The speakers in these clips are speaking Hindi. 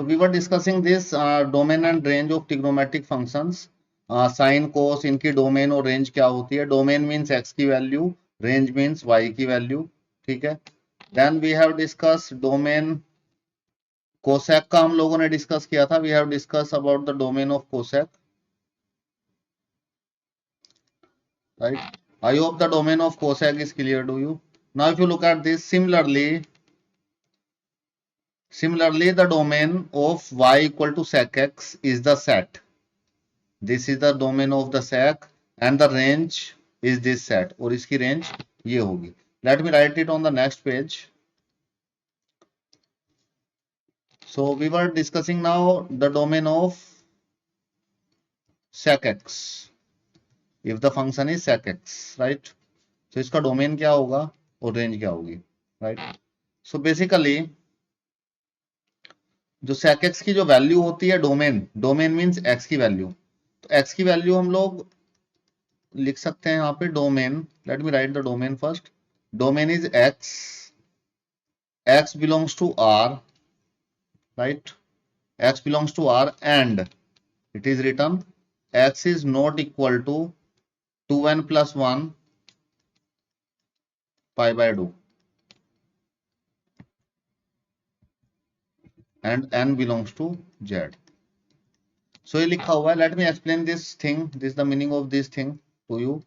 So we were discussing this domain and range of trigonometric functions. Sin, cos, इनकी डोमेन और रेंज क्या होती है? डोमेन मीन्स x की वैल्यू, रेंज मीन्स y की वैल्यू, ठीक है। Then we have discuss domain cosec का हम लोगों ने डिस्कस किया था। We have discuss about the domain of cosec, right? I hope the domain of cosec is clear to you. Now if you look at this, similarly the domain of y equal to sec x is the set. This is the domain of the sec and the range is this set, और इसकी range ये होगी. Let me write it on the next page. So we were discussing now the domain of sec x. If the function is sec x, right? So इसका डोमेन क्या होगा और रेंज क्या होगी, right? So basically जो sec x की जो वैल्यू होती है डोमेन मीन्स x की वैल्यू, तो x की वैल्यू हम लोग लिख सकते हैं यहाँ पे domain. Let me write the domain first. Domain is x belongs to r, right? x belongs to r and it is written x is not equal to 2n plus 1 pi by 2 and n belongs to z. So ये लिखा हुआ है. Let me explain this thing, this the meaning of this thing to you.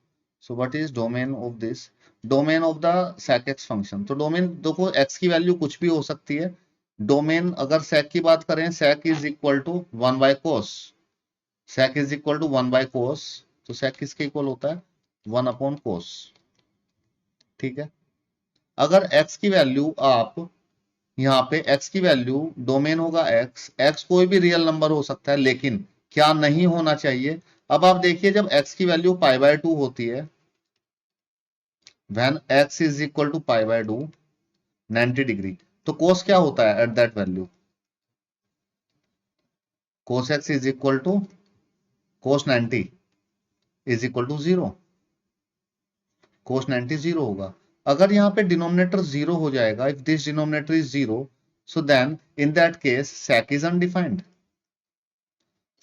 So what is domain of this? Domain of the sec x function. तो डोमेन देखो x की वैल्यू कुछ भी हो सकती है. डोमेन अगर sec की बात करें, sec is equal to 1 by cos. sec is equal to 1 by cos. तो sec किसके इक्वल होता है? 1 अपॉन cos, ठीक है. अगर x की वैल्यू आप यहाँ पे x की वैल्यू डोमेन होगा x कोई भी रियल नंबर हो सकता है, लेकिन क्या नहीं होना चाहिए? अब आप देखिए जब x की वैल्यू पाई बाय 2 होती है, when x is equal to pi by 2 90 degree, तो cos क्या होता है at that value? cos x is equal to cos 90 is equal to 0. cos 90 0 होगा. अगर यहाँ पे डिनोमिनेटर 0 हो जाएगा, if this denominator is 0, so then in that case sec is undefined.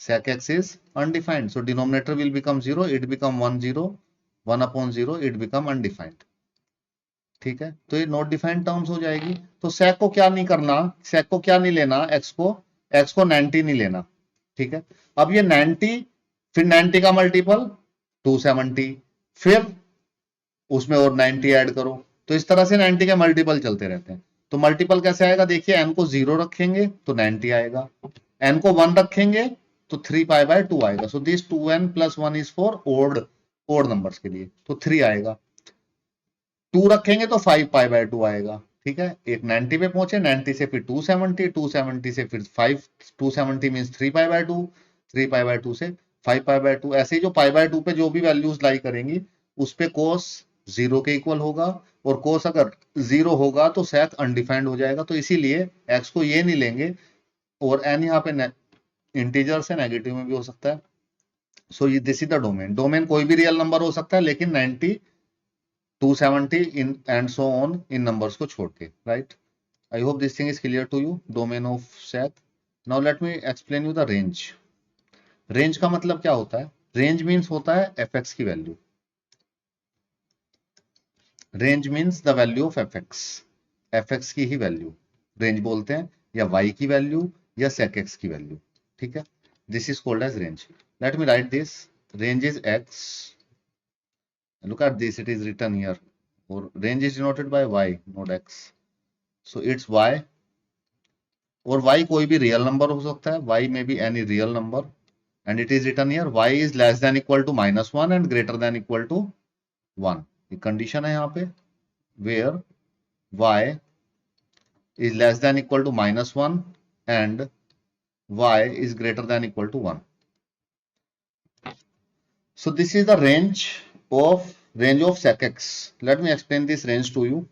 sec x is undefined, so denominator will become 0, it become 1 0, 1 upon 0, it become undefined, ठीक है. तो ये नॉट डिफाइंड टर्म्स हो जाएगी. तो sec को क्या नहीं करना, sec को क्या नहीं लेना, x को 90 नहीं लेना, ठीक है. अब ये 90, फिर 90 का मल्टीपल 270, फिर उसमें और 90 ऐड करो, तो इस तरह से 90 के मल्टीपल चलते रहते हैं. तो मल्टीपल कैसे आएगा? देखिए n को 0 रखेंगे तो 90 आएगा, n को 1 रखेंगे तो 3 पाई बाय 2 आएगा. So this 2n plus 1 is for odd numbers के लिए, तो 3 आएगा. 2 रखेंगे तो 5 पाई बाय 2 आएगा, ठीक है. एक 90 पे पहुंचे, 90 से फिर 270 से फिर 5, 270 means 3 pi by 2, 3 pi by 2 से 5 पाई बाय 2. ऐसे ही जो पाई बाय 2 पे जो भी वैल्यूज लाई करेंगी उस पे cos 0 के इक्वल होगा, और cos अगर 0 होगा तो sec अनडिफाइंड हो जाएगा. तो इसीलिए x को ये नहीं लेंगे, और n यहाँ पे इंटीजर से नेगेटिव में भी हो सकता है. So this is the domain कोई भी रियल नंबर हो सकता है, लेकिन 90, 270 इन एंड सो ऑन इन नंबर्स को छोड़ के, right? I hope this thing is clear to you. Domain of sec. Now let me explain you the range. Range का मतलब क्या होता है? रेंज मीन्स होता है fx की value. Range means the value of fx की ही वैल्यू रेंज बोलते हैं, या y की वैल्यू या sec x की वैल्यू, ठीक है. This is called as range. Let me write this. Range is x. Look at this, it is written here, और range is denoted by y, not x. So it's y, और y कोई भी रियल नंबर हो सकता है. y में be any real number, and it is written here y is less than equal to -1 and greater than equal to 1. Condition है यहाँ पे, where y is less than equal to -1 and y is greater than equal to 1. So this is the range of sec x. Let me explain this range to you.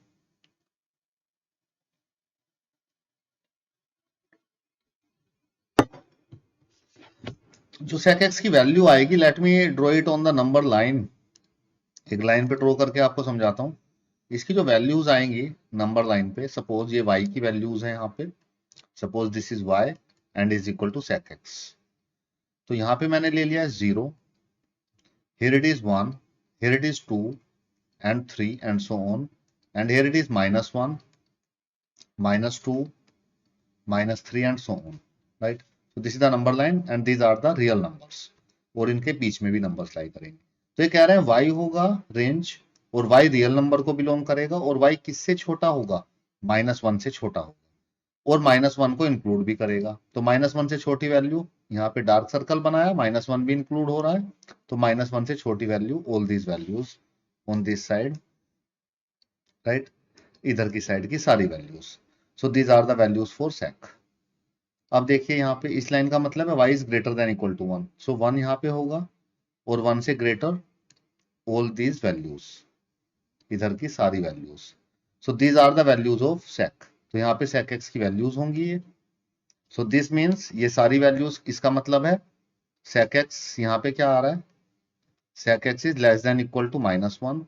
जो sec x की वैल्यू आएगी, late me draw it on the number line. एक लाइन पे ड्रॉ करके आपको समझाता हूं. इसकी जो वैल्यूज आएंगी नंबर लाइन पे, सपोज ये y की वैल्यूज है यहाँ पे, suppose this is y and is equal to sec x. तो यहाँ पे मैंने ले लिया 0, here it is 1, here it is 2 and 3 and so on, and here it is -1, -2, -3 and so on, right? So this is the number line and these are the real numbers, और इनके बीच में भी नंबर्स लाई करेंगे। तो ये कह रहे हैं y होगा रेंज, और y रियल नंबर को बिलोंग करेगा, और y किससे छोटा होगा, -1 से छोटा होगा, और -1 को इंक्लूड भी करेगा। तो -1 से छोटी वैल्यू, यहाँ पे डार्क सर्कल बनाया, -1 भी इंक्लूड हो रहा है, तो -1 से छोटी value all these values on this side, right, इधर की साइड की सारी values. So these are the values for sec. अब देखिए यहाँ पे इस लाइन का मतलब है y is greater than equal to 1, so 1 यहाँ पे होगा, और 1 से ग्रेटर ऑल दीज वैल्यूज, इधर की सारी values. So these are the values of sec. तो यहाँ पे sec x की वैल्यूज होंगी ये। सो दिस मीन्स ये सारी वैल्यूज, इसका मतलब है sec x यहाँ पे क्या आ रहा है, sec x is less than equal to -1,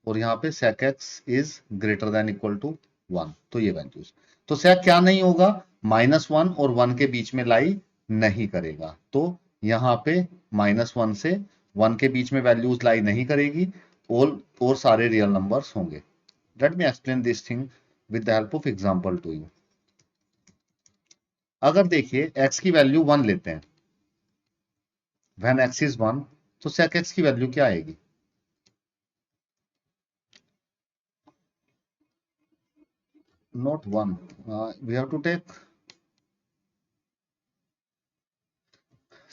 और यहाँ पे sec x is greater than equal to 1। तो ये वैल्यूज, तो sec क्या नहीं होगा, -1 और 1 के बीच में लाई नहीं करेगा। तो यहाँ पे -1 से 1 के बीच में वैल्यूज लाई नहीं करेगी, और सारे रियल नंबर्स होंगे। Let me explain this thing with the help of example to you. अगर देखिए x की वैल्यू 1 लेते हैं, व्हेन x इज 1, तो sec x की वैल्यू क्या आएगी, not 1, we have to take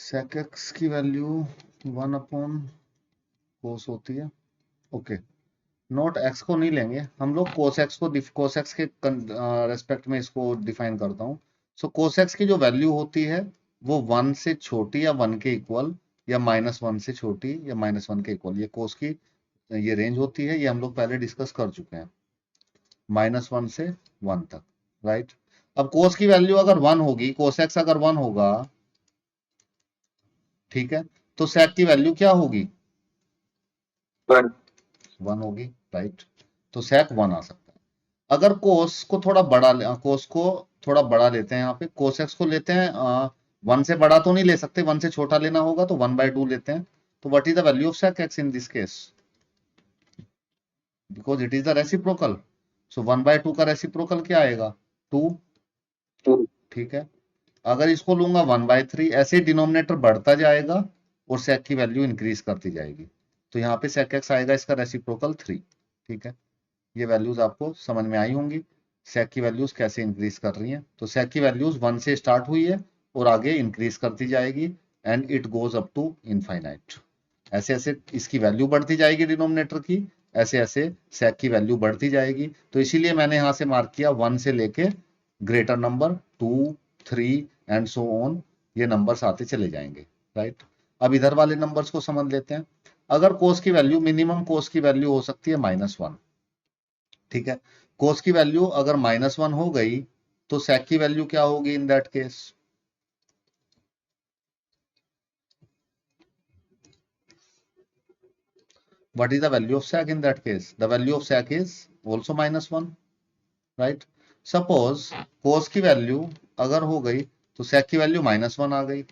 sec x की वैल्यू 1 अपॉन cos होती है। ओके, नोट x को नहीं लेंगे हम लोग, cos x को, cos x के रेस्पेक्ट में इसको डिफाइन करता हूं। सो cos x की जो वैल्यू होती है वो 1 से छोटी या 1 के इक्वल, या -1 से छोटी या -1 के इक्वल, ये cos की ये रेंज होती है, ये हम लोग पहले डिस्कस कर चुके हैं, -1 से 1 तक, राइट। अब cos की वैल्यू अगर 1 होगी, cos x अगर 1 होगा, ठीक है, तो sec की वैल्यू क्या होगी, 1 होगी, राइट। तो sec 1 आ सकता है। अगर cos को थोड़ा बड़ा, cos को थोड़ा बड़ा लेते हैं, यहाँ पे cos x को लेते हैं, 1 से बड़ा तो नहीं ले सकते, 1 से छोटा लेना होगा, तो 1/2 लेते हैं। तो what is the value of sec x in this case, because it is the reciprocal. So 1/2 का रेसिप्रोकल क्या आएगा, 2, ठीक है। अगर इसको लूंगा 1/3, ऐसे डिनोमिनेटर बढ़ता जाएगा और sec की वैल्यू इंक्रीज करती जाएगी। तो यहाँ पे sec x आएगा, इसका रेसिप्रोकल 3, ठीक है। ये वैल्यूज आपको समझ में आई होंगी, sec की वैल्यूज कैसे इंक्रीज कर रही हैं। तो sec की वैल्यूज 1 से स्टार्ट हुई है और आगे इंक्रीज करती जाएगी, and it goes up to infinite. ऐसे ऐसे इसकी वैल्यू बढ़ती जाएगी डिनोमिनेटर की, ऐसे ऐसे sec की वैल्यू बढ़ती जाएगी। तो इसीलिए मैंने यहां से मार्क किया 1 से लेके greater number 2, 3 and so on, ये नंबर्स आते चले जाएंगे, राइट। अब इधर वाले नंबर्स को समझ लेते हैं। अगर cos की वैल्यू, मिनिमम cos की वैल्यू हो सकती है -1, ठीक है। cos की वैल्यू अगर -1 हो गई, तो sec की वैल्यू क्या होगी in that case, what is the value of sec in that case, the value of sec is also -1, right। Suppose cos की वैल्यू अगर हो गई, तो sec की वैल्यू -1 आ गई।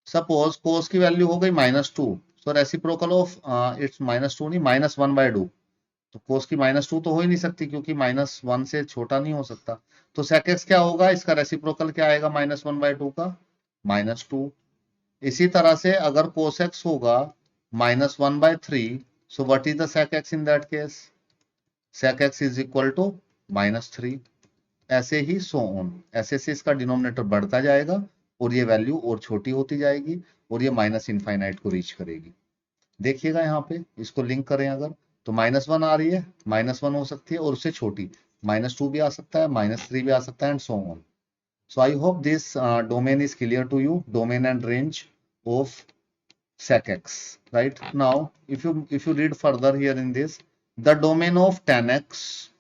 सपोज cos की वैल्यू हो गई -2, सो रेसिप्रोकल ऑफ इट्स -2 नहीं, -1/2। तो cos की -2 तो हो ही नहीं सकती, क्योंकि -1 से छोटा नहीं हो सकता। तो sec x क्या होगा, इसका रेसिप्रोकल क्या आएगा -1/2 का, -2। इसी तरह से अगर cos x होगा -1/3, so what is the sec x in that case, sec x is equal to -3। ऐसे ही सो ऑन, ऐसे से इसका डिनोमिनेटर बढ़ता जाएगा और ये वैल्यू और छोटी होती जाएगी, और ये माइनस इनफाइनाइट को रीच करेगी। देखिएगा यहाँ पे, इसको लिंक करें अगर, तो -1 आ रही है, -1 हो सकती है, और उससे छोटी -2 भी आ सकता है, -3 भी आ सकता है, and so on. So I hope this domain is clear to you, domain and range of sec x, right? Now if you read further here in this, the domain of tan x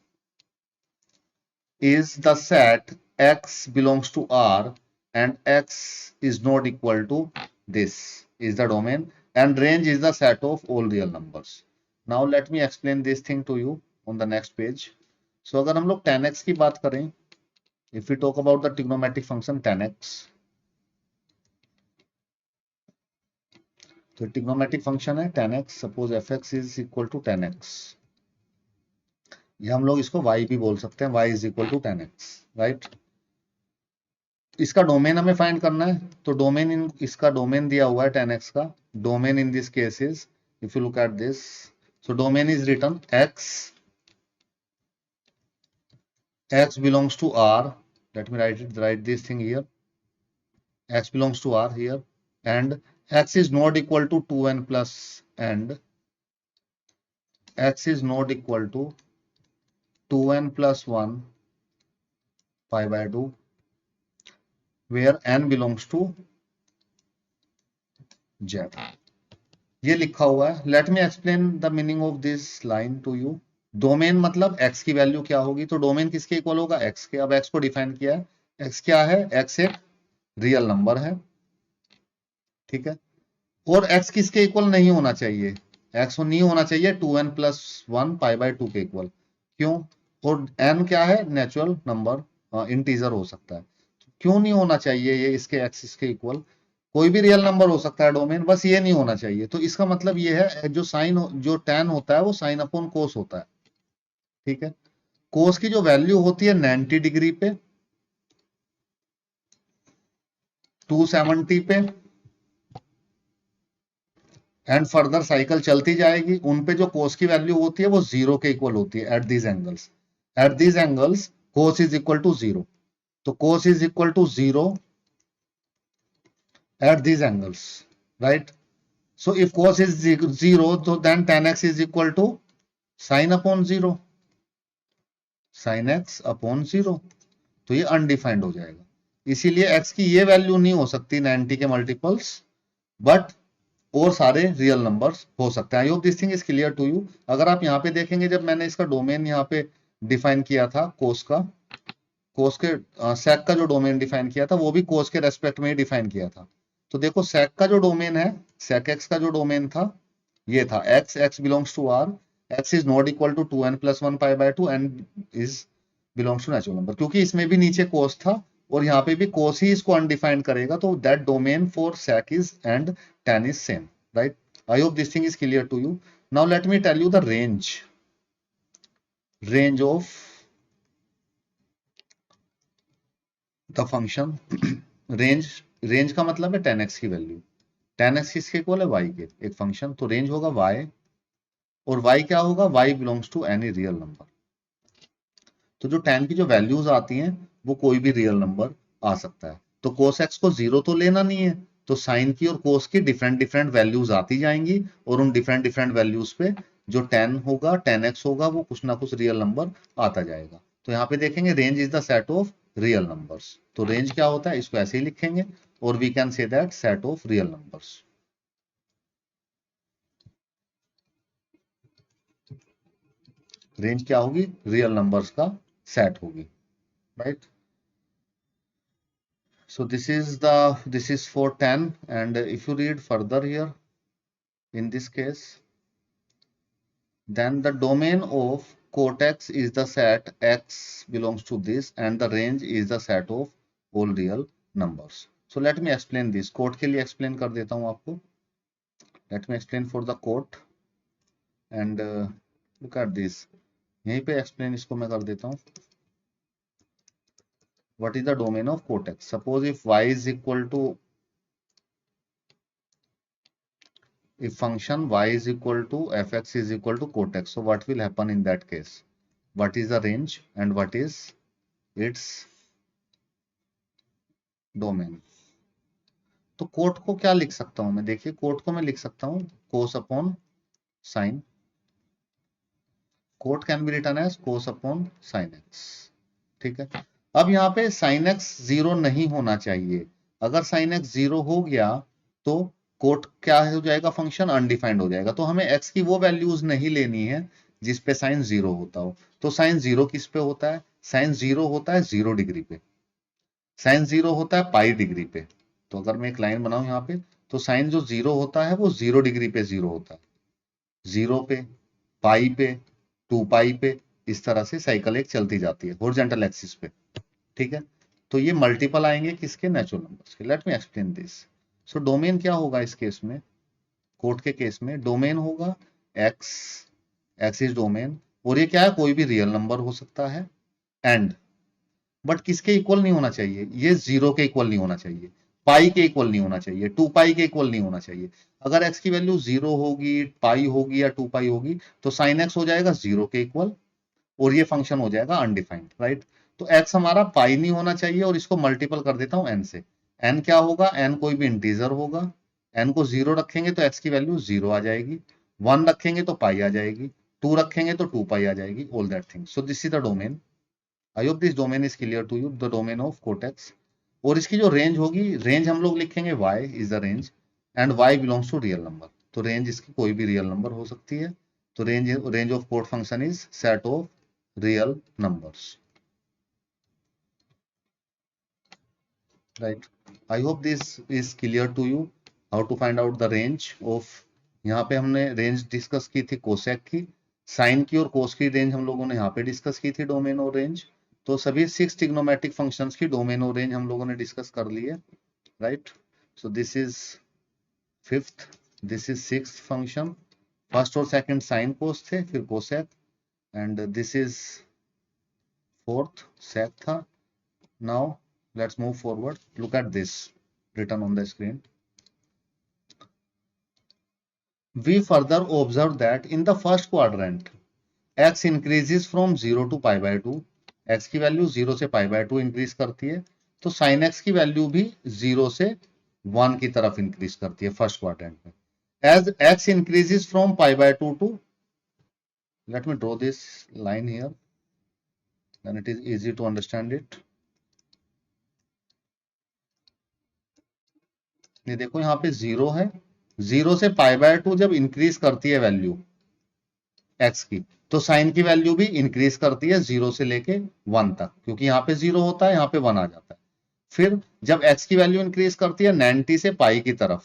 is the set x belongs to R and x is not equal to this is the domain, and range is the set of all real numbers. Now let me explain this thing to you on the next page. So अगर हम लोग tan x की बात करें, if we talk about the trigonometric function tan x, तो ट्रिग्नोमेट्रिक फंक्शन है tan x, suppose fx is equal to tan x, या हम लोग इसको y भी बोल सकते हैं, y is equal to tan x, right. इसका डोमेन हमें फाइंड करना है, तो डोमेन इन इसका डोमेन दिया हुआ है tan x का, domain in this case is, if you look at this, so domain is written x belongs to R, let me write this thing here, x belongs to R here, and x is not equal to 2n plus, and x is not equal to 2n plus 1 pi by 2, where n belongs to z. ये लिखा हुआ है। Let me explain the meaning of this line to you. Domain मतलब x की वैल्यू क्या होगी, तो डोमेन किसके इक्वल होगा, x के। अब x को डिफाइन किया है, x क्या है, x एक रियल नंबर है, ठीक है। और x किसके इक्वल नहीं होना चाहिए, x नहीं होना चाहिए 2n प्लस 1 पाई बाय 2 के इक्वल। क्यों, और n क्या है, नेचुरल नंबर, इंटीजर हो सकता है। क्यों नहीं होना चाहिए ये इसके एक्सिस के इक्वल, कोई भी रियल नंबर हो सकता है डोमेन, बस ये नहीं होना चाहिए। तो इसका मतलब ये है, जो साइन जो tan होता है वो साइन अपॉन कोस होता है, ठीक है। कोस की जो वैल्यू होती है 90 डिग्री पे, 270 पे, एंड फर्दर साइकिल चलती जाएगी, उन पे जो कोस की वैल्यू होती है वो 0 के इक्वल होती है at these angles. At these angles cos is equal to 0, तो cos is equal to 0 at these angles, right? So if cos is 0, so then tan x is equal to sin upon 0, sin x upon 0, तो ये अनडिफाइंड हो जाएगा। इसीलिए x की ये वैल्यू नहीं हो सकती 90 के मल्टीपल्स, बट और सारे रियल नंबर्स हो सकते हैं। I hope this thing is clear to you. अगर आप यहाँ पे देखेंगे, जब मैंने इसका डोमेन यहाँ पे डिफाइन किया था कोस का, कोस के सेक का जो डोमेन डिफाइन किया था वो भी कोस के रेस्पेक्ट में ही डिफाइन किया था। तो देखो सेक का जो डोमेन है, सेक एक्स का जो डोमेन था ये था x belongs to r, x is not equal to 2n plus 1 pi by 2 and is belongs to natural number, क्योंकि इसमें भी नीचे कोस था और यहाँ पे भी कोस ही इसको अनडिफाइंड करेगा, तो that domain for sec is and tan is same, right. I hope this thing is clear to you. Now let me tell you the range of the function. Range का मतलब है tan x की वैल्यू, tan x किसके इक्वल है, y के, एक फंक्शन, तो रेंज होगा y, और y क्या होगा, y belongs to any real number. तो जो tan की जो वैल्यूज आती हैं वो कोई भी रियल नंबर आ सकता है। तो cos x को 0 तो लेना नहीं है, तो साइन की और cos की डिफरेंट डिफरेंट वैल्यूज आती जाएंगी, और उन डिफरेंट डिफरेंट वैल्यूज पे जो tan होगा, tan x होगा, वो कुछ ना कुछ रियल नंबर आता जाएगा। तो यहाँ पे देखेंगे range is the set of real numbers, तो रेंज क्या होता है इसको ऐसे ही लिखेंगे, और we can say that set of real numbers. Range क्या होगी, रियल नंबर्स का सेट होगी, right. So this is for 10, and if you read further here in this case, then the domain of cortex is the set x belongs to this, and the range is the set of all real numbers. So let me explain this. Cot के लिए explain कर देता हूँ आपको. Let me explain for the quote, and look at this. यहीं पे explain इसको मैं कर देता हूँ. What is the domain of cortex? Suppose if y is equal to, if function y is equal to fx is equal to cortex, so what will happen in that case? What is the range and what is its domain? तो कोट को क्या लिख सकता हूं मैं, देखिए कोट को मैं लिख सकता हूं cos upon sine, cot can be written as cos upon sine x, ठीक है। अब यहाँ पे साइन एक्स 0 नहीं होना चाहिए, अगर साइन एक्स 0 हो गया तो कोट क्या हो जाएगा, फंक्शन अनडिफाइंड हो जाएगा। तो हमें एक्स की वो वैल्यूज नहीं लेनी है जिस पे साइन 0 होता हो। तो साइन 0 किस पे होता है, साइन 0 होता है 0 डिग्री पे, साइन 0 होता है पाई डिग्री पे। तो अगर मैं एक लाइन बनाऊं यहाँ पे, तो साइन जो 0 होता है वो 0 डिग्री पे 0 होता है, 0 पे, पाई पे, 2 पाई पे, इस तरह से साइकिल एक चलती जाती है हॉरिजॉन्टल एक्सिस पे, ठीक है। तो ये मल्टीपल आएंगे किसके, नेचुरल नंबर्स के। Late me explain this. So domain क्या होगा इस केस में, कोट के केस में डोमेन होगा एक्स, एक्स इज डोमेन, और ये क्या है, कोई भी रियल नंबर हो सकता है, एंड बट किसके इक्वल नहीं होना चाहिए, ये 0 के इक्वल नहीं होना चाहिए, पाई के इक्वल नहीं होना चाहिए, 2 पाई के इक्वल नहीं होना चाहिए। अगर एक्स की वैल्यू 0 होगी, पाई होगी या 2 पाई होगी, तो साइन एक्स हो जाएगा 0 के इक्वल, और ये फंक्शन हो जाएगा अनडिफाइंड, राइट। तो एक्स हमारा पाई नहीं होना चाहिए, और इसको मल्टीपल कर देता हूं एन से। एन क्या होगा, एन कोई भी इंटीजर होगा, एन को 0 रखेंगे तो एक्स की वैल्यू 0 आ जाएगी, 1 रखेंगे तो पाई आ जाएगी, 2 रखेंगे तो 2 पाई आ जाएगी, all that thing. So this is the domain. I hope this domain is clear to you, the domain of cot x. और इसकी जो रेंज होगी, रेंज हम लोग लिखेंगे y is the range, and y belongs to real number. तो रेंज इसकी कोई भी रियल नंबर हो सकती है। तो range of cot function is set of real numbers, right. I hope this is clear to you, how to find out the range of. यहाँ पे हमने रेंज डिस्कस की थी कोसेक की, साइन की और कोस की रेंज हम लोगों ने यहाँ पे डिस्कस की थी, डोमेन और रेंज। तो सभी 6 ट्रिग्नोमेट्रिक फंक्शंस की डोमेन और रेंज हम लोगों ने डिस्कस कर ली है, right. So this is fifth, this is sixth function. First और सेकंड साइन कोस थे, फिर cosec, and this is fourth, sec था। Now let's move forward. Look at this written on the screen. We further observe that in the first quadrant x increases from 0 to pi by 2, x की वैल्यू 0 से pi by 2 इंक्रीज करती है, तो sin x की वैल्यू भी 0 से 1 की तरफ इंक्रीज करती है फर्स्ट क्वाड्रेंट में। as x increases from pi by 2 to, let me draw this line here, then it is easy to understand it. ये देखो यहाँ पे 0 है, 0 से पाई बाय 2 जब इंक्रीज करती है वैल्यू x की, तो साइन की वैल्यू भी इंक्रीज करती है 0 से लेके 1 तक, क्योंकि यहाँ पे 0 होता है, यहाँ पे 1 आ जाता है। फिर जब x की वैल्यू इंक्रीज करती है 90 से पाई की तरफ,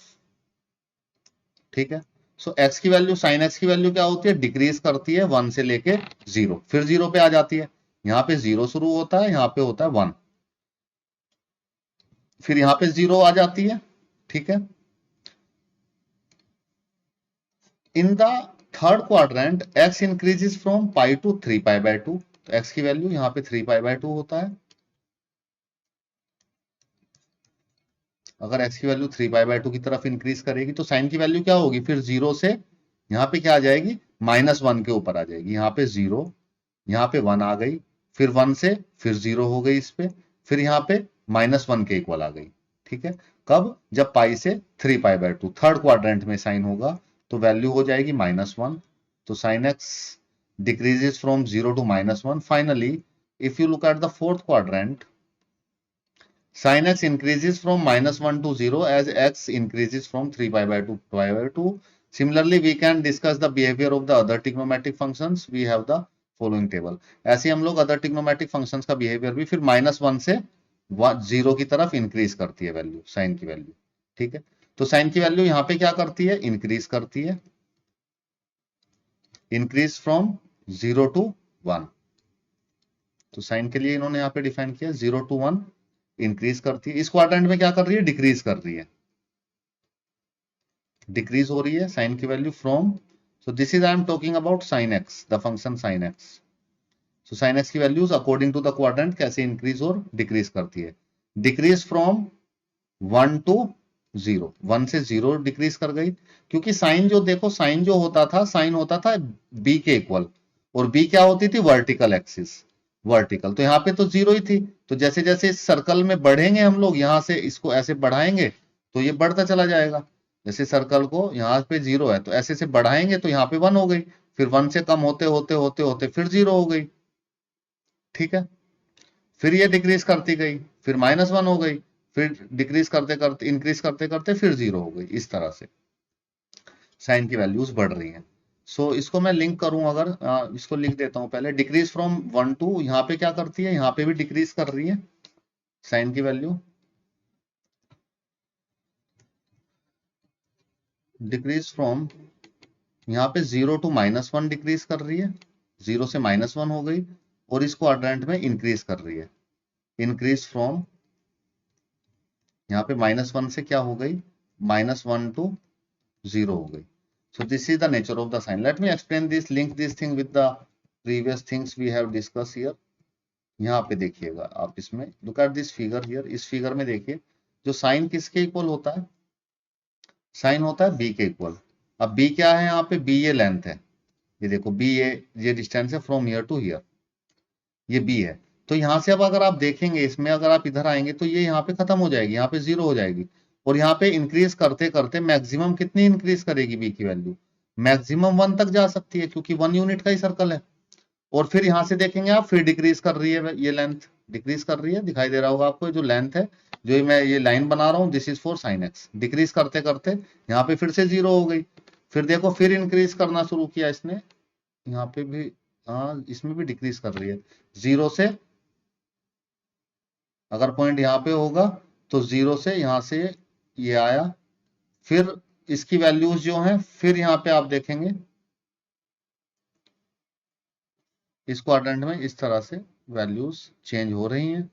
ठीक है। सो x की वैल्यू, साइन x की वैल्यू क्या होती है, डिक्रीज करती है 1 से लेके 0, फिर 0 पे आ जाती है। यहाँ पे 0 शुरू होता है, यहाँ पे होता है 1, फिर यहाँ पे 0 आ जाती है, ठीक है। In the third quadrant x increases from pi to 3 pi by 2, तो x की वैल्यू यहाँ पे 3 पाई बाय 2 होता है। अगर x की वैल्यू 3 पाई बाय 2 की तरफ इंक्रीज करेगी तो साइन की वैल्यू क्या होगी, फिर 0 से यहाँ पे क्या आ जाएगी, -1 के ऊपर आ जाएगी। यहाँ पे 0, यहाँ पे 1 आ गई, फिर 1 से फिर 0 हो गई इस पे, फिर यहाँ पे -1 के इक्वल आ गई, ठीक है। कब, जब पाई से 3 पाई बाय 2 थर्ड क्वाड्रेंट में साइन होगा, तो वैल्यू हो जाएगी -1। तो sine x decreases from 0 to -1. Finally, if you look at the fourth quadrant, sin x increases from -1 to 0 as x increases from 3 pi by 2 pi by 2. Similarly, we can discuss the behavior of the other trigonometric functions. We have the following table. ऐसे हम लोग अदर ट्रिग्नोमेट्रिक फंक्शंस का बिहेवियर भी फिर -1 से 0 की तरफ इंक्रीज करती है वैल्यू, साइन की वैल्यू, ठीक है। तो साइन की वैल्यू यहाँ पे क्या करती है, इंक्रीज करती है, इंक्रीज फ्रॉम 0 to 1। तो साइन के लिए इन्होंने यहाँ पे डिफाइन किया 0 to 1 इंक्रीज करती है। इस क्वाड्रेंट में क्या कर रही है, डिक्रीज कर रही है, डिक्रीज हो रही है साइन की value from, so this is I am talking about sine x, the function sine x. So sine x की values according to the quadrant कैसे इंक्रीज और डिक्रीज करती है, डिक्रीज फ्रॉम 1 to 0, 1 से 0 डिक्रीज कर गई, क्योंकि साइन जो देखो, साइन जो होता था, साइन होता था बी के इक्वल, और बी क्या होती थी, वर्टिकल एक्सिस, वर्टिकल। तो यहाँ पे तो 0 ही थी, तो जैसे जैसे इस सर्कल में बढ़ेंगे हम लोग, यहां से इसको ऐसे बढ़ाएंगे तो ये बढ़ता चला जाएगा। जैसे सर्कल को यहाँ पे 0 है, तो ऐसे से बढ़ाएंगे तो यहाँ पे 1 हो गई, फिर 1 से कम होते होते होते होते फिर 0 हो गई, ठीक है। फिर ये डिक्रीज करती गई, फिर -1 हो गई, फिर डिक्रीज करते करते, इंक्रीज करते करते फिर 0 हो गई। इस तरह से साइन की वैल्यूज बढ़ रही हैं। सो इसको मैं लिंक करूं, अगर इसको लिख देता हूं पहले, डिक्रीज फ्रॉम 1 to, यहाँ पे क्या करती है, यहाँ पे भी डिक्रीज कर रही है साइन की वैल्यू, डिक्रीज फ्रॉम, यहाँ पे 0 to -1 डिक्रीज कर रही है, 0 से -1 हो गई, और इस क्वाड्रेंट में इंक्रीज कर रही है, इंक्रीज फ्रॉम, यहाँ पे -1 से क्या हो गई, -1 to जीरो हो गई। So this is the nature of the sine. Let me explain this, link this thing with the previous things we have discuss here. यहाँ पे देखिएगा आप, इसमें look at this figure here, इस फिगर में देखिए जो साइन किसके इक्वल होता है, साइन होता है बी के इक्वल। अब बी क्या है यहाँ पे, बी ये लेंथ है, ये देखो बी ये डिस्टेंस है फ्रॉम हियर टू हियर, ये बी है। तो यहां से अब अगर आप देखेंगे इसमें, अगर आप इधर आएंगे तो ये यहाँ पे खत्म हो जाएगी, यहाँ पे जीरो हो जाएगी। और यहाँ पे इंक्रीज करते करते मैक्सिमम कितनी इंक्रीज करेगी बी की वैल्यू, मैक्सिमम 1 तक जा सकती है, क्योंकि 1 यूनिट का ही सर्कल है। और फिर यहां से देखेंगे आप, फिर डिक्रीज कर रही है, ये लेंथ डिक्रीज कर रही है, दिखाई दे रहा होगा आपको जो लेंथ है, जो मैं ये लाइन बना रहा हूँ, this is for sine x. Decrease करते करते यहाँ पे फिर से जीरो हो गई, फिर देखो फिर इंक्रीज करना शुरू किया इसने, यहाँ पे भी, हाँ इसमें भी डिक्रीज कर रही है जीरो से। अगर पॉइंट यहाँ पे होगा तो जीरो से यहां से ये आया, फिर इसकी वैल्यूज जो हैं, फिर यहाँ पे आप देखेंगे इस क्वाड्रेंट में इस तरह से वैल्यूज चेंज हो रही हैं,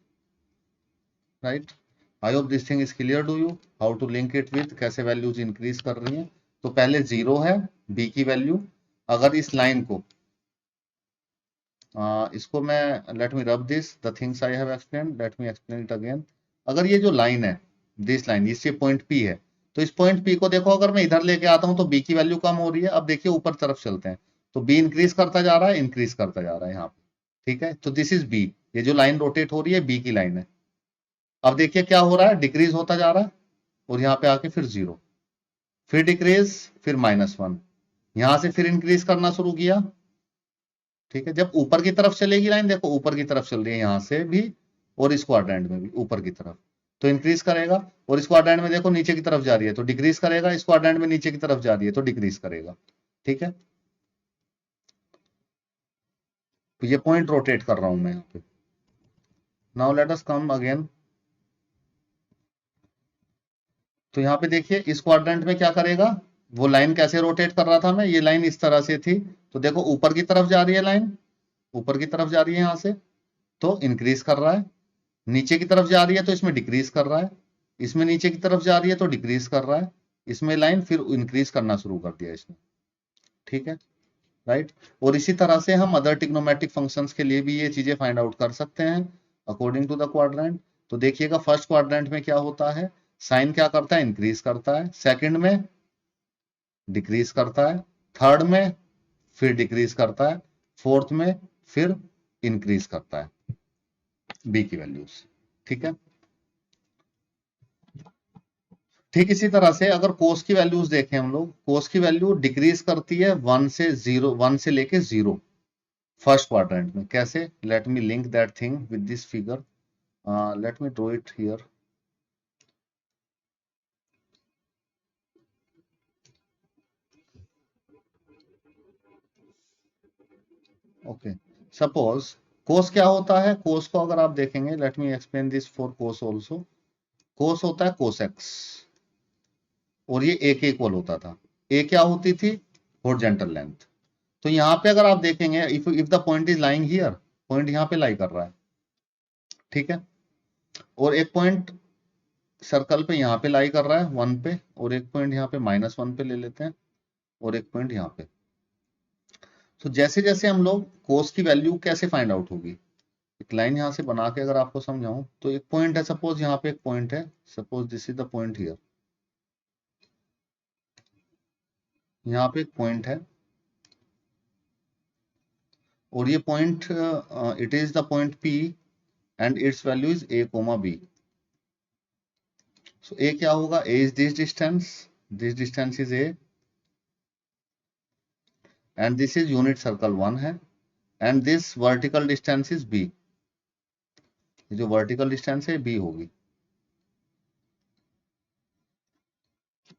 right. I hope this thing is clear to you, how to link it with, कैसे वैल्यूज इंक्रीज कर रही हैं। तो पहले जीरो है बी की वैल्यू, अगर इस लाइन को इसको मैं, let me rub this the things I have explain, late me explain it again. अगर ये जो लाइन है, दिस लाइन, इससे पॉइंट पी है, तो इस पॉइंट पी को देखो, अगर मैं इधर लेके आता हूं तो बी की वैल्यू कम हो रही है। अब देखिए ऊपर तरफ चलते हैं, तो बी इंक्रीज करता जा रहा है, इंक्रीज करता जा रहा है यहाँ पे, ठीक है। तो दिस इज बी, ये जो लाइन रोटेट हो रही है बी की लाइन है। अब देखिए क्या हो रहा है, डिक्रीज होता जा रहा है, और यहाँ पे आके फिर जीरो, फिर डिक्रीज, फिर -1, यहां से फिर इंक्रीज करना शुरू किया, ठीक है। जब ऊपर की तरफ चलेगी लाइन, देखो ऊपर की तरफ चल रही है यहां से भी, और इस क्वाड्रेंट में भी ऊपर की तरफ, तो इंक्रीज करेगा। और इस क्वाड्रेंट में देखो नीचे की तरफ जा रही है तो डिक्रीज करेगा, इस क्वाड्रेंट में नीचे की तरफ जा रही है तो डिक्रीज करेगा, ठीक है। तो ये पॉइंट रोटेट कर रहा हूं मैं यहाँ पे। Now let us come again, तो यहाँ पे देखिए इस क्वाड्रेंट में क्या करेगा, वो लाइन कैसे रोटेट कर रहा था मैं, ये लाइन इस तरह से थी, तो देखो ऊपर की तरफ जा रही है लाइन, ऊपर की तरफ जा रही है यहां से, तो इंक्रीज कर रहा है। नीचे की तरफ जा रही है तो इसमें डिक्रीज कर रहा है, इसमें नीचे की तरफ जा रही है तो डिक्रीज कर रहा है, इसमें लाइन फिर इंक्रीज करना शुरू कर दिया इसने, ठीक है, राइट। और इसी तरह से हम अदर ट्रिग्नोमेट्रिक फंक्शंस के लिए भी ये चीजें फाइंड आउट कर सकते हैं अकॉर्डिंग टू द क्वाड्रेंट। तो देखिएगा फर्स्ट क्वाड्रेंट में क्या होता है, साइन क्या करता है, इंक्रीज करता है, सेकंड में डिक्रीज करता है, थर्ड में फिर डिक्रीज करता है, फोर्थ में फिर इंक्रीज करता है बी की वैल्यूज, ठीक है। ठीक इसी तरह से अगर कोस की वैल्यूज देखें हम लोग, कोस की वैल्यू डिक्रीज करती है 1 से 0, 1 से लेके 0 फर्स्ट क्वाड्रेंट में। कैसे, let me link that thing with this figure, let me draw it here. Okay, suppose cos क्या होता है, कोस को अगर आप देखेंगे, let me explain this for cos also. Cos होता है कोसेक्स, और ये ए के इक्वल होता था। ए क्या होती थी, हॉरिजॉन्टल लेंथ। तो यहाँ पे अगर आप देखेंगे, if the point is lying here, point यहाँ पे लाई कर रहा है, ठीक है, और एक पॉइंट सर्कल पे यहाँ पे लाई कर रहा है 1 पे, और एक पॉइंट यहाँ पे -1 पे ले लेते हैं, और एक पॉइंट यहाँ पे। तो जैसे जैसे हम लोग कोस की वैल्यू कैसे फाइंड आउट होगी, एक लाइन यहाँ से बना के अगर आपको समझाऊं, तो एक पॉइंट है, सपोज यहाँ पे एक पॉइंट है, suppose this is the point here, यहाँ पे एक पॉइंट है, और ये point it is the point P and it's value is a, B। So a क्या होगा, a is this distance is a, and this is unit circle 1 है, and this vertical distance is b, जो वर्टिकल डिस्टेंस है b होगी,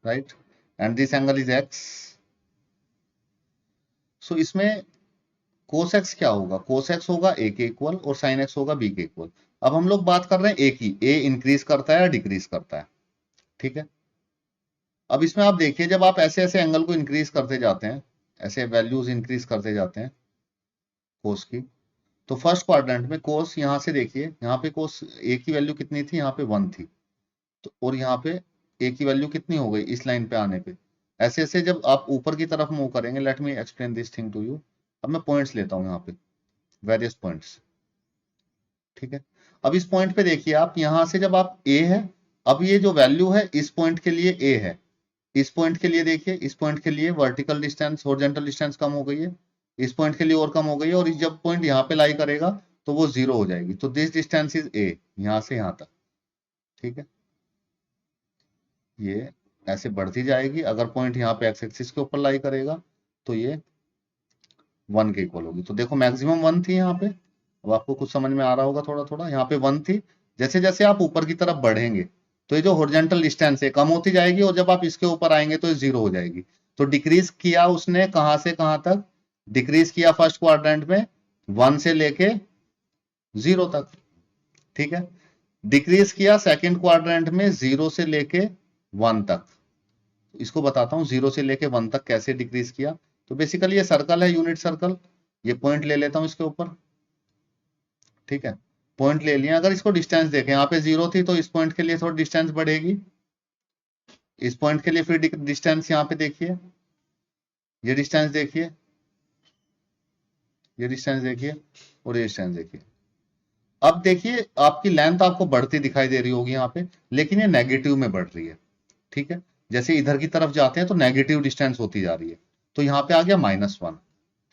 right, and this angle is x। सो इसमें कोस एक्स क्या होगा, कोस एक्स होगा a के इक्वल, और साइन एक्स होगा b के इक्वल। अब हम लोग बात कर रहे हैं a की, a इंक्रीज करता है या डिक्रीज करता है, ठीक है। अब इसमें आप देखिए, जब आप ऐसे ऐसे एंगल को इंक्रीज करते जाते हैं, ऐसे वैल्यूज इंक्रीज करते जाते हैं कोस की, तो फर्स्ट क्वाड्रेंट में कोस, यहां से देखिए, यहाँ पे कोस ए की वैल्यू कितनी थी, यहाँ पे 1 थी, तो और यहाँ पे ए की वैल्यू कितनी हो गई इस लाइन पे आने पे, ऐसे ऐसे जब आप ऊपर की तरफ मूव करेंगे, let me explain this thing to you. अब मैं पॉइंट्स लेता हूं यहाँ पे, वेरियस पॉइंट्स, ठीक है। अब इस पॉइंट पे देखिए आप, यहां से जब आप ए है, अब ये जो वैल्यू है इस पॉइंट के लिए ए है, इस पॉइंट के लिए देखिए, इस पॉइंट के लिए वर्टिकल डिस्टेंस, हॉरिजॉन्टल डिस्टेंस कम हो गई है, इस पॉइंट के लिए और कम हो गई है, और जब पॉइंट यहाँ पे लाई करेगा तो वो 0 हो जाएगी। तो दिस डिस्टेंस इज ए, यहां से यहां तक, ठीक है। ये ऐसे बढ़ती जाएगी, अगर पॉइंट यहाँ पे एक्स एक्सिस के ऊपर लाई करेगा तो ये 1 के इक्वल होगी। तो देखो मैक्सिमम 1 थी यहाँ पे, अब आपको कुछ समझ में आ रहा होगा थोड़ा थोड़ा, यहाँ पे 1 थी। जैसे जैसे आप ऊपर की तरफ बढ़ेंगे तो ये जो हॉरिजॉन्टल डिस्टेंस है कम होती जाएगी, और जब आप इसके ऊपर आएंगे तो ये 0 हो जाएगी। तो डिक्रीज किया उसने कहां से कहां तक, डिक्रीज किया फर्स्ट क्वाड्रेंट में 1 से लेके 0 तक, ठीक है। डिक्रीज किया सेकंड क्वाड्रेंट में 0 से लेके 1 तक। इसको बताता हूं 0 से लेके 1 तक कैसे डिक्रीज किया। तो बेसिकली ये सर्कल है, यूनिट सर्कल, ये पॉइंट ले लेता हूं इसके ऊपर, ठीक है। पॉइंट ले लिया, अगर इसको डिस्टेंस देखें, यहाँ पे 0 थी तो इस पॉइंट के लिए थोड़ी डिस्टेंस बढ़ेगी, इस पॉइंट के लिए फिर डिस्टेंस यहाँ पे देखिए, ये डिस्टेंस देखिए, ये डिस्टेंस देखिए, और ये डिस्टेंस देखिए। अब देखिए आपकी लेंथ आपको बढ़ती दिखाई दे रही होगी यहाँ पे, लेकिन ये नेगेटिव में बढ़ रही है, ठीक है। जैसे इधर की तरफ जाते हैं तो नेगेटिव डिस्टेंस होती जा रही है। तो यहाँ पे आ गया -1,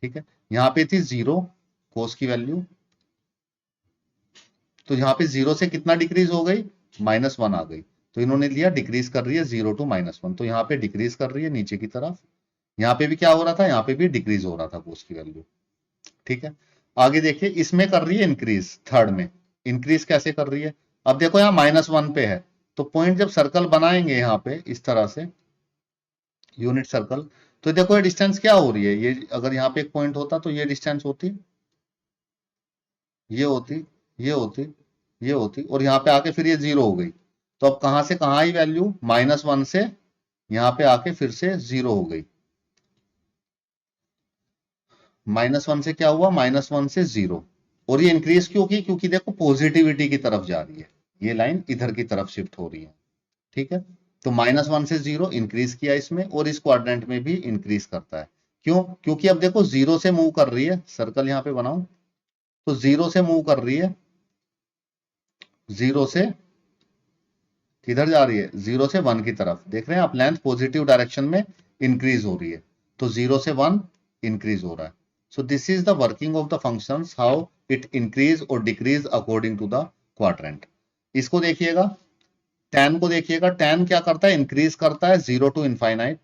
ठीक है। यहाँ पे थी 0 कोस की वैल्यू, तो यहाँ पे 0 से कितना डिक्रीज हो गई, -1 आ गई। तो इन्होंने लिया डिक्रीज कर रही है 0 to -1, तो यहाँ पे डिक्रीज कर रही है नीचे की तरफ। यहाँ पे भी क्या हो रहा था, यहाँ पे भी डिक्रीज हो रहा था कोस की वैल्यू, ठीक है। आगे देखिए, इसमें कर रही है इंक्रीज, थर्ड में इंक्रीज कैसे कर रही है। अब देखो यहाँ -1 पे है, तो पॉइंट जब सर्कल बनाएंगे यहाँ पे इस तरह से यूनिट सर्कल, तो देखो ये डिस्टेंस क्या हो रही है, ये अगर यहाँ पे एक पॉइंट होता तो ये डिस्टेंस होती, ये होती, ये होती, ये होती, और यहाँ पे आके फिर ये 0 हो गई। तो अब कहां से कहां आई वैल्यू, -1 से यहाँ पे आके फिर से 0 हो गई। -1 से क्या हुआ, -1 से 0, और ये इंक्रीज क्यों की, क्योंकि देखो पॉजिटिविटी की तरफ जा रही है, ये लाइन इधर की तरफ शिफ्ट हो रही है, ठीक है। तो -1 से 0 इंक्रीज किया इसमें, और इस क्वाड्रेंट में भी इंक्रीज करता है। क्यों, क्योंकि अब देखो 0 से मूव कर रही है, सर्कल यहाँ पे बनाऊं, तो 0 से मूव कर रही है, 0 से किधर जा रही है, 0 से 1 की तरफ, देख रहे हैं आप, लेंथ पॉजिटिव डायरेक्शन में इंक्रीज हो रही है। तो 0 से 1 इंक्रीज हो रहा है। So this is the working of the functions, how it increase और decrease according to the quadrant. इसको देखिएगा, tan को देखिएगा, tan क्या करता है, इंक्रीज करता है 0 to इनफाइनाइट,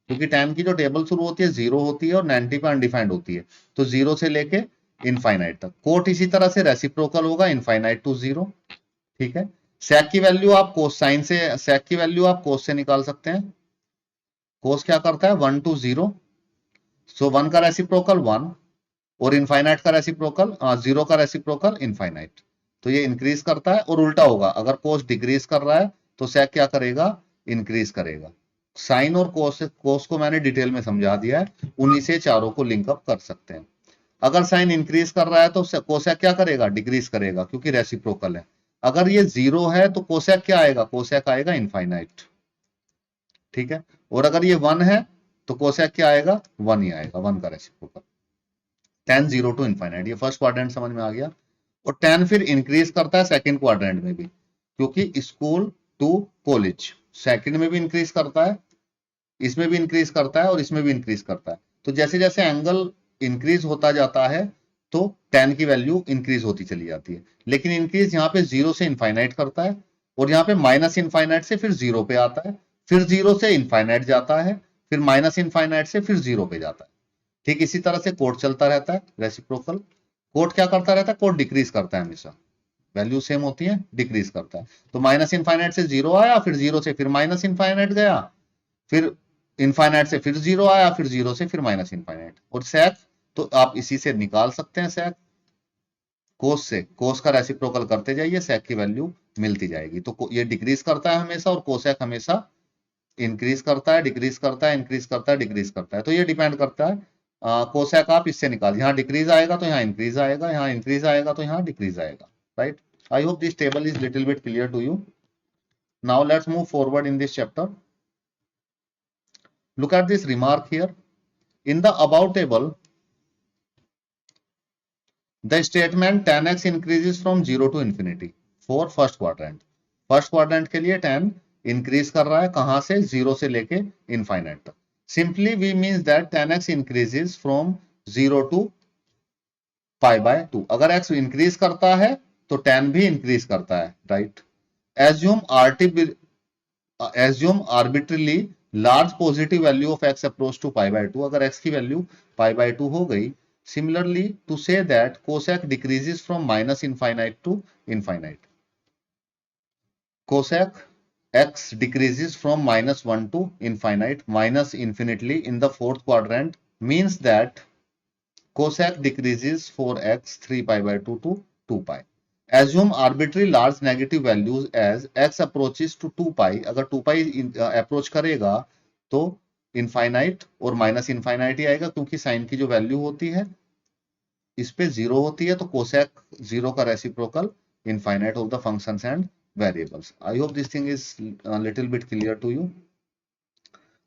क्योंकि tan की जो टेबल शुरू होती है 0 होती है और 90 पे अनडिफाइंड होती है, तो 0 से लेके इनफाइनाइट तक। कोट इसी तरह से रेसिप्रोकल होगा, इनफाइनाइट टू 0, ठीक है। sec की वैल्यू आप कोस साइन से, sec की वैल्यू आप कोस से निकाल सकते हैं। कोस क्या करता है, 1 to 0, सो 1 का रेसिप्रोकल 1, और इनफाइनाइट का रेसिप्रोकल 0 का रेसिप्रोकल इनफाइनाइट। तो ये इंक्रीज करता है, और उल्टा होगा, अगर कोस डिक्रीज कर रहा है तो sec क्या करेगा, इंक्रीज करेगा। साइन और कोस को मैंने डिटेल में समझा दिया है, उन्हीं से चारों को लिंकअप कर सकते हैं। अगर साइन इंक्रीज कर रहा है तो कोसेक क्या करेगा, डिक्रीज करेगा, क्योंकि रेसिप्रोकल है। अगर ये 0 है तो कोसेक क्या आएगा, कोसेक आएगा इनफाइनाइट, ठीक है। और अगर ये 1 है तो कोसेक क्या आएगा, 1 ही आएगा, 1 का रेसिप्रोकल। tan 0 to इनफाइनाइट, ये फर्स्ट क्वाड्रेंट समझ में आ गया। और tan फिर इंक्रीज करता है सेकंड क्वाड्रेंट में भी, क्योंकि स्कूल टू कॉलेज सेकंड में भी इंक्रीज करता है, इसमें भी इंक्रीज करता है, और इसमें भी इंक्रीज करता है। तो जैसे जैसे एंगल इंक्रीज होता जाता है तो tan की वैल्यू इंक्रीज होती चली जाती है। लेकिन इंक्रीज यहाँ पे 0 से इनफाइनाइट करता है, और यहाँ पे माइनस इनफाइनाइट से फिर 0 पे आता है, फिर 0 से इनफाइनाइट जाता है, फिर माइनस इनफाइनाइट से फिर 0 पे जाता है। ठीक इसी तरह से कोड चलता रहता है रेसिप्रोकल। कोड क्या करता रहता है, कोड डिक्रीज करता है, हमेशा वैल्यू सेम होती है, डिक्रीज करता है। तो माइनस इनफाइनाइट से 0 आया, फिर 0 से फिर माइनस इनफाइनाइट गया, फिर इनफाइनाइट से फिर 0 आया, फिर 0 से फिर माइनस इनफाइनाइट। और sec तो आप इसी से निकाल सकते हैं, sec कोस से, कोस का रेसिप्रोकल करते जाइए, sec की वैल्यू मिलती जाएगी। तो ये डिक्रीज करता है हमेशा, और कोसेक हमेशा इंक्रीज करता है, डिक्रीज करता है, इंक्रीज करता है, डिक्रीज करता है। तो ये डिपेंड करता है, कोसेक आप इससे निकाल, यहाँ डिक्रीज आएगा तो यहाँ इंक्रीज आएगा, यहाँ इंक्रीज आएगा तो यहाँ डिक्रीज आएगा, right. I hope this table is little bit clear to you. Now let's move forward in this chapter. Look at this remark here. In the above table, the statement 10x increases from 0 to infinity for first quadrant. First quadrant के लिए 10 इंक्रीज कर रहा है, कहां से? 0 से लेके इनफाइनाइट तक. Simply we means that 10x increases from 0 to pi by 2. अगर x इंक्रीज करता है तो 10 भी इंक्रीज करता है, right? Assume arbitrarily large positive value of x approach to pi by 2. अगर x की वैल्यू पाई बाय 2 हो गई, similarly to say that cosec decreases from minus infinite to infinite. Cosec x decreases from minus 1 to infinite minus infinitely in the fourth quadrant means that cosec decreases for x 3 pi by 2 to 2 pi. Assume arbitrary large negative values as x approaches to 2 pi. अगर 2 pi अप्रोच करेगा तो इनफाइनाइट और माइनस इनफाइनाइट ही आएगा, क्योंकि साइन की जो वैल्यू होती है इस पे 0 होती है, तो कोसेक 0 का reciprocal infinite of the functions and variables. I hope this thing is a little bit clear to you.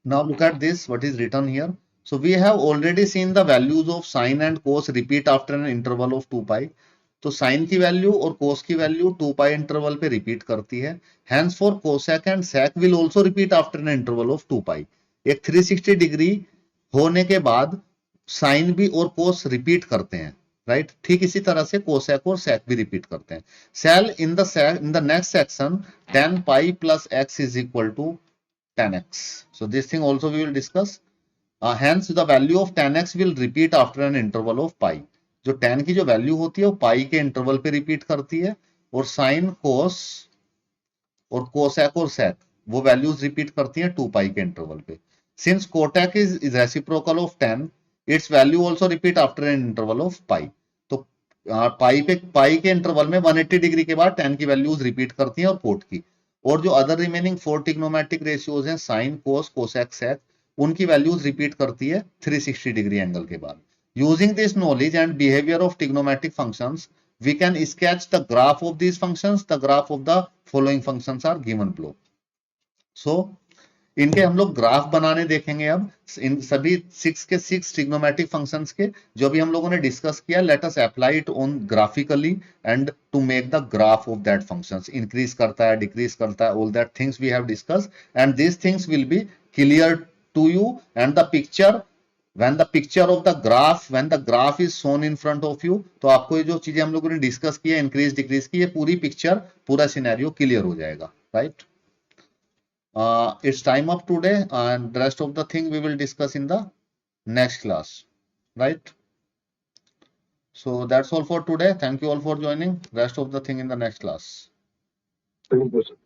Now look at this, what is written here. So we have already seen the values of sine and cos repeat after an interval of 2 pi. तो साइन की वैल्यू और कोस की वैल्यू 2 पाई इंटरवल पे रिपीट करती है. Hence for cosec and sec will also repeat after an interval of 2 pi. एक 360 डिग्री होने के बाद साइन भी और कोस रिपीट करते हैं, राइट? ठीक इसी तरह से कोसेक और सेक भी रिपीट करते हैं. Sell in the next section 10 pi plus x is equal to 10x. So this thing also we will discuss. Hence the value of 10x will repeat after an interval of pi. जो 10 की जो वैल्यू होती है वो पाई के इंटरवल पे रिपीट करती है, और साइन कोस और कोसेक और सेक वो वैल्यूज रिपीट करती हैं 2 पाई के इंटरवल पे. Since cosec is reciprocal of 10, its value also repeat after an interval of pi. तो पाई के इंटरवल में 180 डिग्री के बाद 10 की वैल्यूज रिपीट करती हैं और कोट की. और जो अदर रिमेनिंग 4 ट्रिग्नोमेट्रिक रेशियोज हैं, साइन कोस कोसेक सेक, उनकी वैल्यूज रिपीट करती है 360 डिग्री एंगल के बाद. Using this knowledge and behaviour of trigonometric functions, we can sketch the graph of these functions. The graph of the following functions are given below. So इनके हम लोग ग्राफ बनाने देखेंगे अब, इन सभी 6 के 6 ट्रिग्नोमेट्रिक फंक्शंस के, जो भी हम लोगों ने डिस्कस किया. Let us apply it on graphically and to make the graph of that functions. Increase करता है, डिक्रीज करता है, all that things we have discussed, and this things will be clear to you. And the picture, when the picture of the graph, when the graph is shown in front of you, तो आपको ये जो चीजें हम लोगों ने डिस्कस की है, इंक्रीज डिक्रीज की, ये पूरी पिक्चर, पूरा सिनेरियो क्लियर हो जाएगा, right? It's time up today, and the rest of the thing we will discuss in the next class, right? So that's all for today. Thank you all for joining. Rest of the thing in the next class. Thank you, sir.